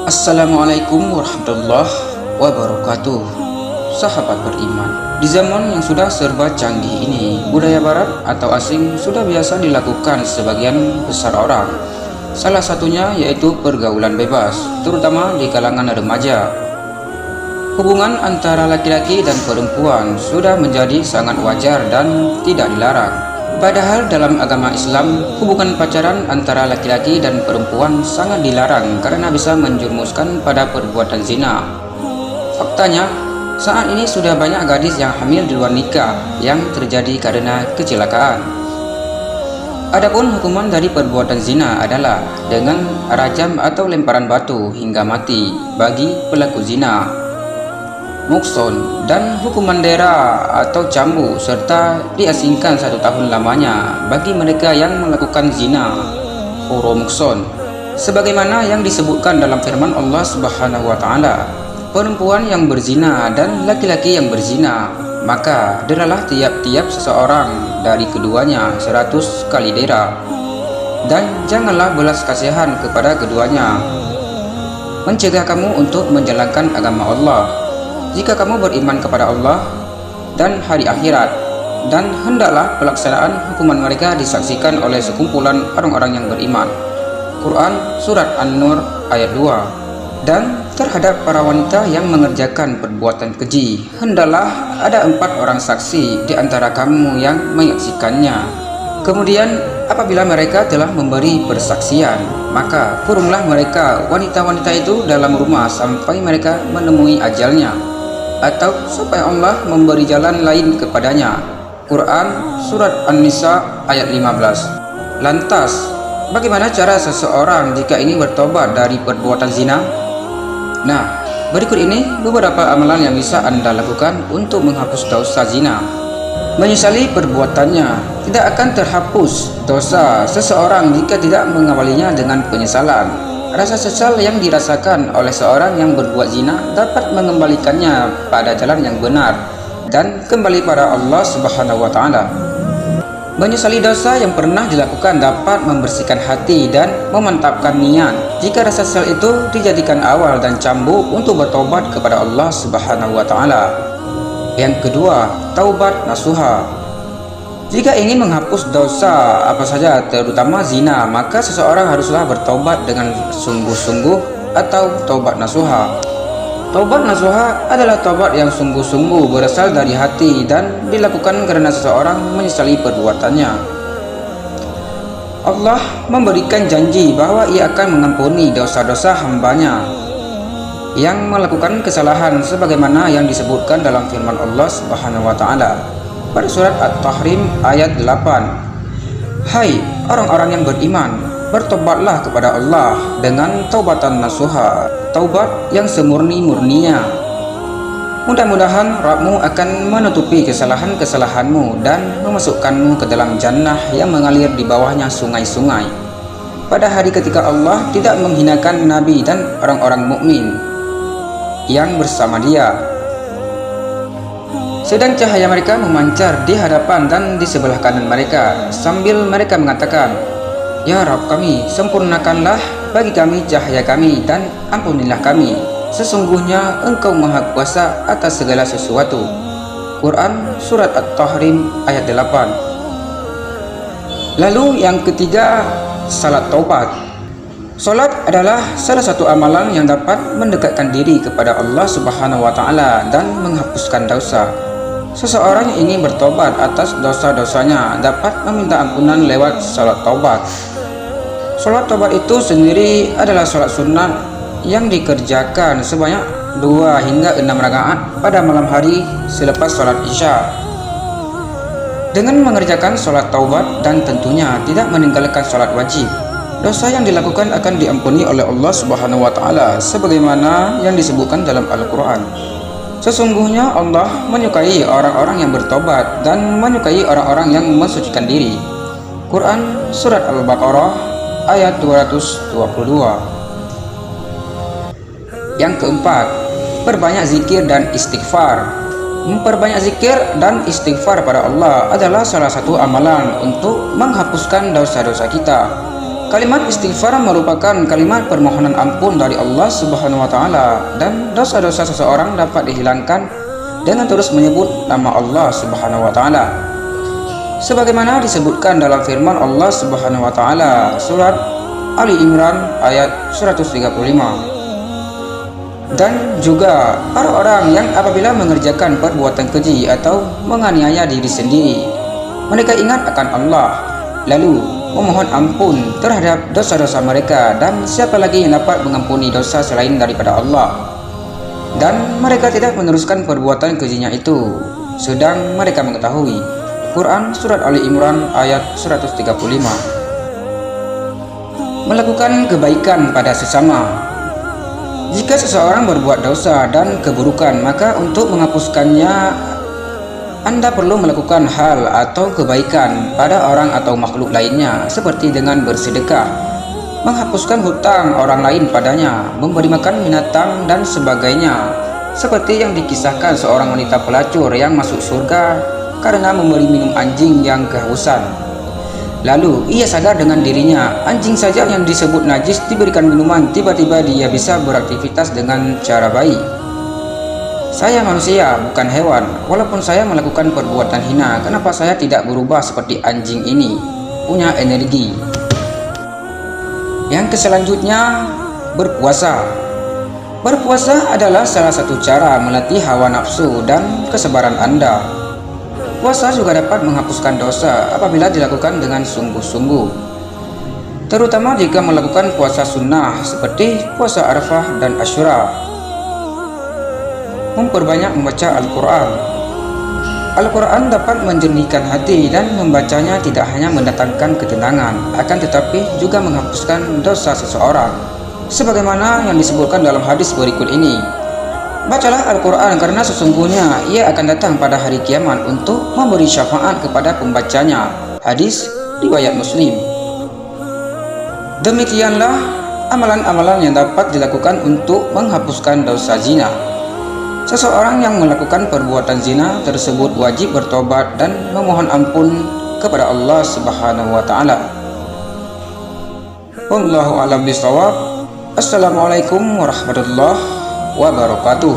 Assalamualaikum warahmatullahi wabarakatuh. Sahabat beriman, di zaman yang sudah serba canggih ini, budaya barat atau asing sudah biasa dilakukan sebagian besar orang. Salah satunya yaitu pergaulan bebas, terutama di kalangan remaja. Hubungan antara laki-laki dan perempuan sudah menjadi sangat wajar dan tidak dilarang. Padahal dalam agama Islam, hubungan pacaran antara laki-laki dan perempuan sangat dilarang karena bisa menjerumuskan pada perbuatan zina. Faktanya, saat ini sudah banyak gadis yang hamil di luar nikah yang terjadi karena kecelakaan. Adapun hukuman dari perbuatan zina adalah dengan rajam atau lemparan batu hingga mati bagi pelaku zina, mukson, dan hukuman dera atau cambuk, serta diasingkan 1 tahun lamanya bagi mereka yang melakukan zina, mukson. Sebagaimana yang disebutkan dalam firman Allah Subhanahu wa Ta'ala, perempuan yang berzina dan laki-laki yang berzina, maka deralah tiap-tiap seseorang dari keduanya 100 kali dera, dan janganlah belas kasihan kepada keduanya, mencegah kamu untuk menjalankan agama Allah jika kamu beriman kepada Allah dan hari akhirat, dan hendaklah pelaksanaan hukuman mereka disaksikan oleh sekumpulan orang-orang yang beriman. Quran Surat An-Nur ayat 2. Dan terhadap para wanita yang mengerjakan perbuatan keji, hendaklah ada 4 orang saksi di antara kamu yang menyaksikannya. Kemudian apabila mereka telah memberi persaksian, maka kurunglah mereka wanita-wanita itu dalam rumah sampai mereka menemui ajalnya, atau sampai Allah memberi jalan lain kepadanya. Quran Surat An-Nisa ayat 15. Lantas, bagaimana cara seseorang jika ingin bertobat dari perbuatan zina? Nah, berikut ini beberapa amalan yang bisa Anda lakukan untuk menghapus dosa zina. Menyesali perbuatannya. Tidak akan terhapus dosa seseorang jika tidak mengawalinya dengan penyesalan. Rasa sesal yang dirasakan oleh seorang yang berbuat zina dapat mengembalikannya pada jalan yang benar dan kembali pada Allah Subhanahu wa Ta'ala. Menyesali dosa yang pernah dilakukan dapat membersihkan hati dan memantapkan niat jika rasa sesal itu dijadikan awal dan cambuk untuk bertobat kepada Allah Subhanahu wa Ta'ala. Yang kedua, taubat nasuha. Jika ingin menghapus dosa apa saja, terutama zina, maka seseorang haruslah bertobat dengan sungguh-sungguh atau taubat nasuha. Taubat nasuha adalah taubat yang sungguh-sungguh berasal dari hati dan dilakukan karena seseorang menyesali perbuatannya. Allah memberikan janji bahwa Ia akan mengampuni dosa-dosa hambanya yang melakukan kesalahan sebagaimana yang disebutkan dalam firman Allah Subhanahu wa Ta'ala pada surat At-Tahrim ayat 8. Hai orang-orang yang beriman, bertobatlah kepada Allah dengan taubatan nasuha, taubat yang semurni-murninya. Mudah-mudahan Rabbmu akan menutupi kesalahan-kesalahanmu dan memasukkanmu ke dalam jannah yang mengalir di bawahnya sungai-sungai pada hari ketika Allah tidak menghinakan Nabi dan orang-orang mukmin yang bersama Dia, sedang cahaya mereka memancar di hadapan dan di sebelah kanan mereka, sambil mereka mengatakan, Ya Rabb kami, sempurnakanlah bagi kami cahaya kami dan ampunilah kami. Sesungguhnya Engkau Maha Kuasa atas segala sesuatu. Quran Surat At-Tahrim ayat 8. Lalu yang ketiga, salat taubat. Salat adalah salah satu amalan yang dapat mendekatkan diri kepada Allah Subhanahu wa Ta'ala dan menghapuskan dosa. Seseorang yang ingin bertobat atas dosa-dosanya dapat meminta ampunan lewat salat taubat. Salat taubat itu sendiri adalah salat sunat yang dikerjakan sebanyak 2 hingga 6 rakaat pada malam hari selepas salat Isya. Dengan mengerjakan salat taubat dan tentunya tidak meninggalkan salat wajib, dosa yang dilakukan akan diampuni oleh Allah Subhanahu wa Ta'ala sebagaimana yang disebutkan dalam Al-Quran. Sesungguhnya Allah menyukai orang-orang yang bertobat dan menyukai orang-orang yang mensucikan diri. Quran Surat Al-Baqarah ayat 222. Yang keempat, perbanyak zikir dan istighfar. Memperbanyak zikir dan istighfar pada Allah adalah salah satu amalan untuk menghapuskan dosa-dosa kita. Kalimat istighfar merupakan kalimat permohonan ampun dari Allah Subhanahu wa taala, dan dosa-dosa seseorang dapat dihilangkan dengan terus menyebut nama Allah Subhanahu wa taala. Sebagaimana disebutkan dalam firman Allah Subhanahu wa taala surat Ali Imran ayat 135. Dan juga para orang yang apabila mengerjakan perbuatan keji atau menganiaya diri sendiri, mereka ingat akan Allah, lalu memohon ampun terhadap dosa-dosa mereka, dan siapa lagi yang dapat mengampuni dosa selain daripada Allah, dan mereka tidak meneruskan perbuatan kejinya itu sedang mereka mengetahui. Quran Surat Ali Imran ayat 135. Melakukan kebaikan pada sesama. Jika seseorang berbuat dosa dan keburukan, maka untuk menghapuskannya Anda perlu melakukan hal atau kebaikan pada orang atau makhluk lainnya, seperti dengan bersedekah, menghapuskan hutang orang lain padanya, memberi makan binatang dan sebagainya, seperti yang dikisahkan seorang wanita pelacur yang masuk surga karena memberi minum anjing yang kehausan. Lalu ia sadar dengan dirinya, anjing saja yang disebut najis diberikan minuman, tiba-tiba dia bisa beraktivitas dengan cara baik. Saya manusia, bukan hewan. Walaupun saya melakukan perbuatan hina, kenapa saya tidak berubah seperti anjing ini, punya energi? Yang selanjutnya, berpuasa. Berpuasa adalah salah satu cara melatih hawa nafsu dan kesabaran Anda. Puasa juga dapat menghapuskan dosa apabila dilakukan dengan sungguh-sungguh, terutama jika melakukan puasa sunnah seperti puasa Arafah dan Asyura. Memperbanyak membaca Al-Quran. Al-Quran dapat menjernihkan hati, dan membacanya tidak hanya mendatangkan ketenangan, akan tetapi juga menghapuskan dosa seseorang, sebagaimana yang disebutkan dalam hadis berikut ini. Bacalah Al-Quran karena sesungguhnya ia akan datang pada hari kiamat untuk memberi syafaat kepada pembacanya. Hadis riwayat Muslim. Demikianlah amalan-amalan yang dapat dilakukan untuk menghapuskan dosa zina. Seseorang yang melakukan perbuatan zina tersebut wajib bertobat dan memohon ampun kepada Allah Subhanahu wa taala. Wallahu a'lam bishawab. Assalamualaikum warahmatullahi wabarakatuh.